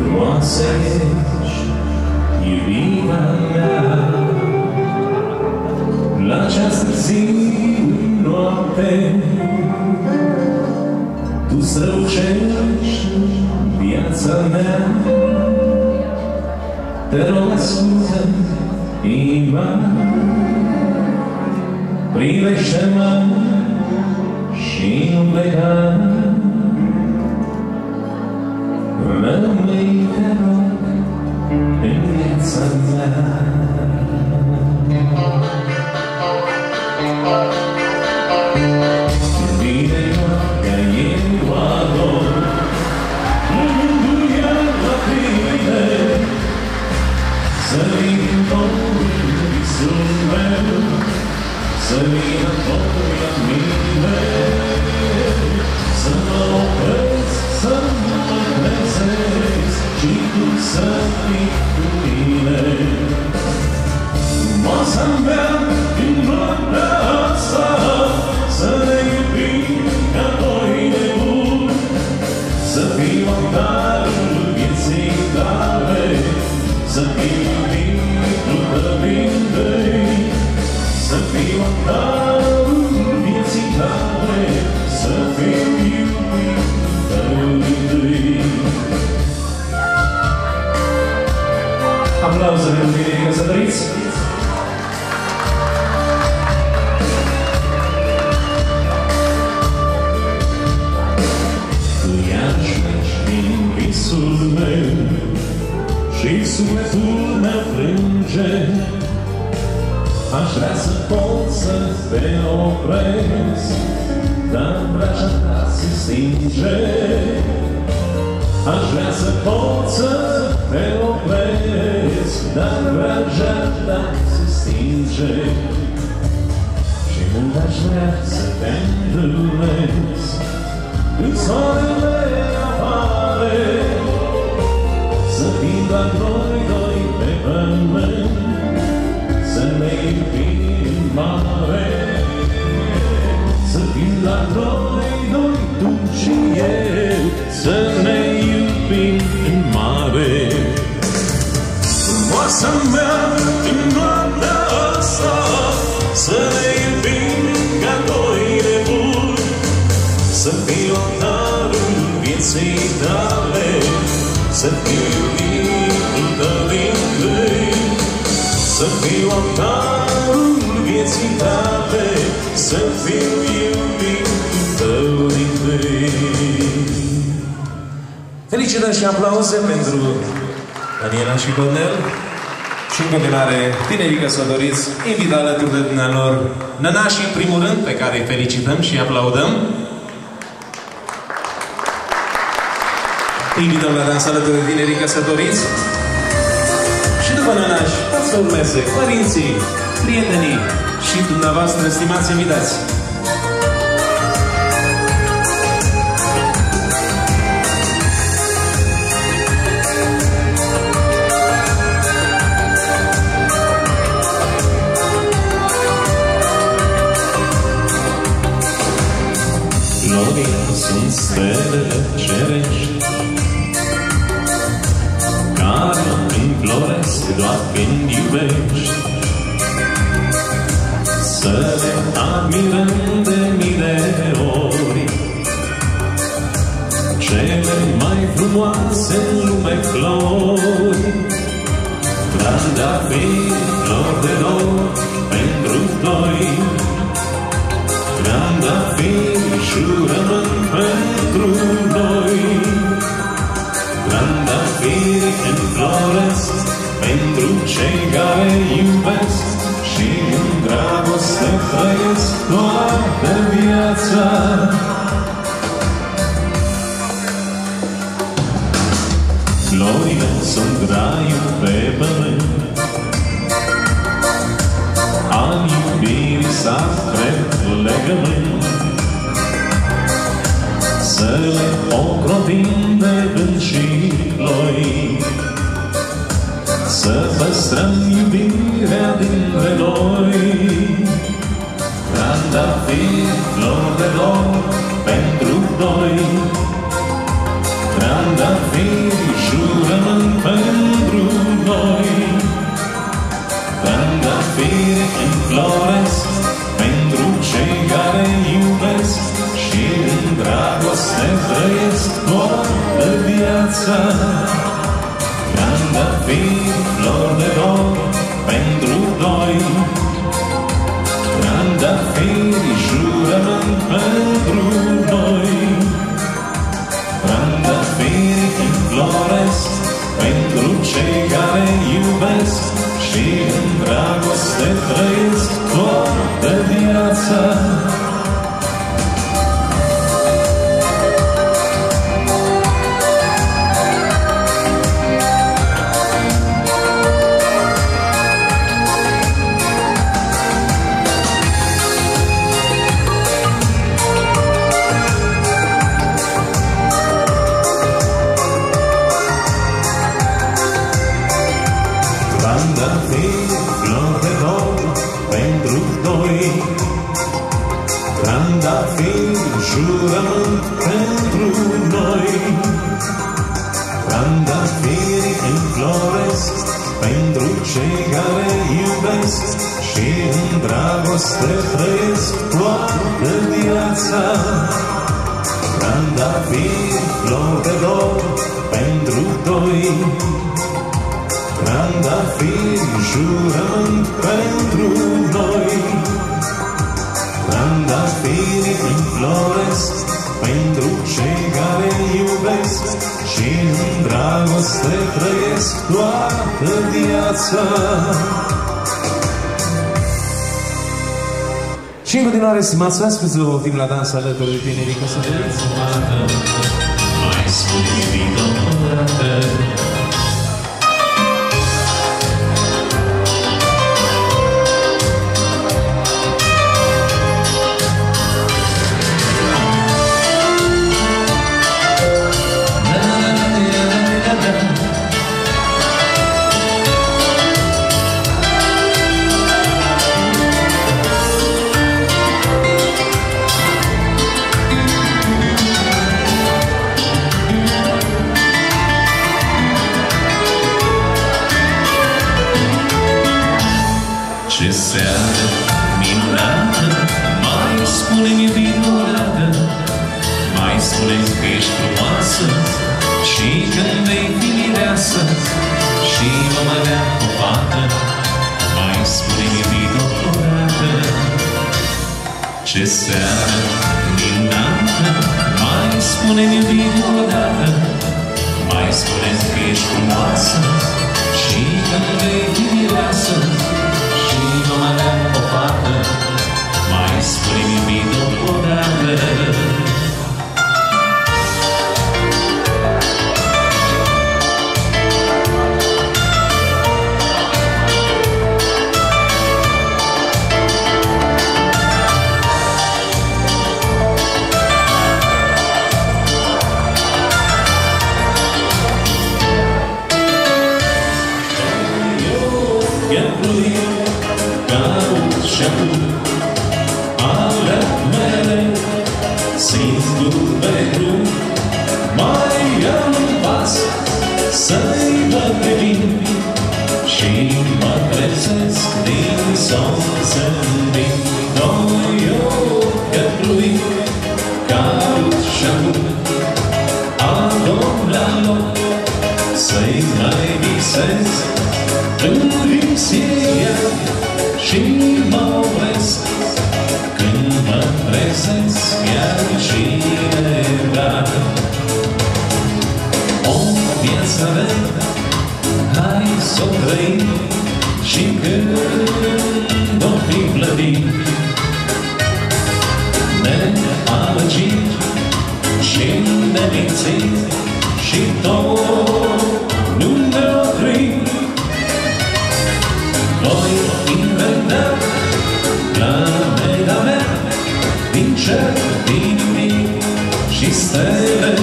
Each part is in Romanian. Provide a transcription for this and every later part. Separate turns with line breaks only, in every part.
Frumoasă ești, iubirea mea, la această zi, noapte, tu strălucești viața mea. Te rog, ascultă-mi inima, privește-mă și nu pleca. Rămâi, te rog, în viața mea. Vine noaptea, eu ador, mântuia la tine, să vin tot visul meu, să vină tot la mine, să mă opresc, să mă trezesc și tu să fii cu mine. Frumoasa mea, din noaptea asta, să ne iubim ca doi nebuni, să fiu altarul vieții tale, să fiu iubitul tău din tăi, să fiu altarul vieții tale, să fiu iubitul tău din tăi. Aplauze pentru tinerii căsătoriți! Tu iarăși din visul meu și sufletul meu plânge. Aș vrea să pot să te opresc, dar vrajea ta se stinge. Aș vrea să pot să te opresc, dar vrajea ta se stinge. Și mult aș vrea să te întâlnesc când soarele apare, să fim doar noi doi pe pământ, să ne iubim în mare, să fim doar noi doi, tu și eu, să ne iubim în mare. Frumoasa mea, din noaptea asta, să ne iubim ca doi nebuni, să fiu altarul vieții tale, să fiu iubitul tău din tăi, să fiu altarul vieții tale, să fiu iubitul tău din tăi.
Felicitări și aplauze pentru Daniela și Cornel și în continuare tinerii căsătoriți invită alături de dumnealor nănașii în primul rând, pe care îi felicităm și îi aplaudăm. Invităm la dans alături de tinerii căsătoriți și după nănași o să urmeze părinții, prietenii și dumneavoastră, stimați invitați.
Florii sunt stelele cerești, care înfloresc doar când iubești. Să le admirăm de mii de ori, cele mai frumoase în lume flori. Trandafiri, flori de dor pentru noi, trandafiri, jurământ pentru noi. Trandafiri înfloresc pentru cei care iubesc și în dragoste trăiesc toată viața. Florile sunt raiul pe pământ, al iubirii sacre legământ. Să le ocrotim de vânt și ploi, să păstrăm iubirea dintre noi. Trandafiri, flori de dor pentru doi, trandafiri, jurământ viață. Trandafiri, flori de dor pentru doi. Trandafiri, jurământ pentru noi. Trandafiri înfloresc pentru cei care iubesc și în dragoste trăiesc toată viața. Trandafiri, flori de dor pentru doi. Trandafiri, jurământ pentru noi. Trandafiri înfloresc pentru cei care iubesc și în dragoste trăiesc toată viața. Trandafiri, flori de dor pentru doi. Trandafiri, jurământ pentru noi. Trandafiri înfloresc pentru cei care iubesc și în dragoste trăiesc toată viața.
Și în continuare, stimați asculți, vă optim la dans alături de tinerii căsătoriți.
Mai spune iubito o dată. Ce seară minunată, mai spune-mi iubito o dată. Mai spune-mi că ești frumoasă și când vei fi mireasă și vom avea o fată. Mai spune-mi iubito o dată. Ce seară minunată, mai spune-mi iubito o dată. Mai spune-mi că ești frumoasă și când vei fi mireasă și vom avea o fată. Mai spune-mi iubito o dată. Singur pe drum mai am un pas să-i văd pe vin și mă trezesc din somn zâmbind. Doi ochi lui caut și acum adom la loc să-i mai visez. Îmi ție și mă opresc când mă trezesc chiar cineva. O viață avem, hai s-o trăim și când o fi plătit, neamăgit și nemințit și tot nu ne oprim. Voi inventa planeta mea din cer, din nimic și stele,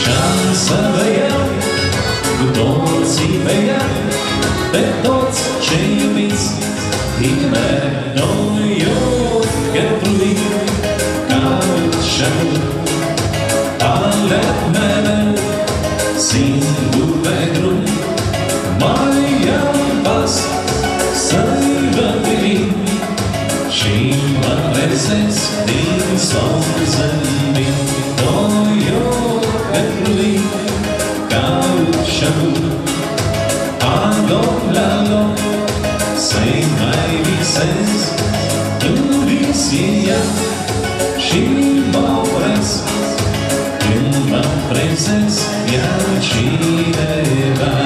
șansa vă ia cu toții pe ea, pe toți cei iubiți din mea. Noi ochi caut și acum ale mele, singur pe drum mai am un pas să-i văd pe mine și mă trezesc din somn zâmbind. Doi ochi spune-mi, caut și acum, aloc la loc, să-i mai visez, îmi vis e ea și mă opresc, când mă prezesc, iar cineva.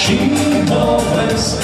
Și mă opresc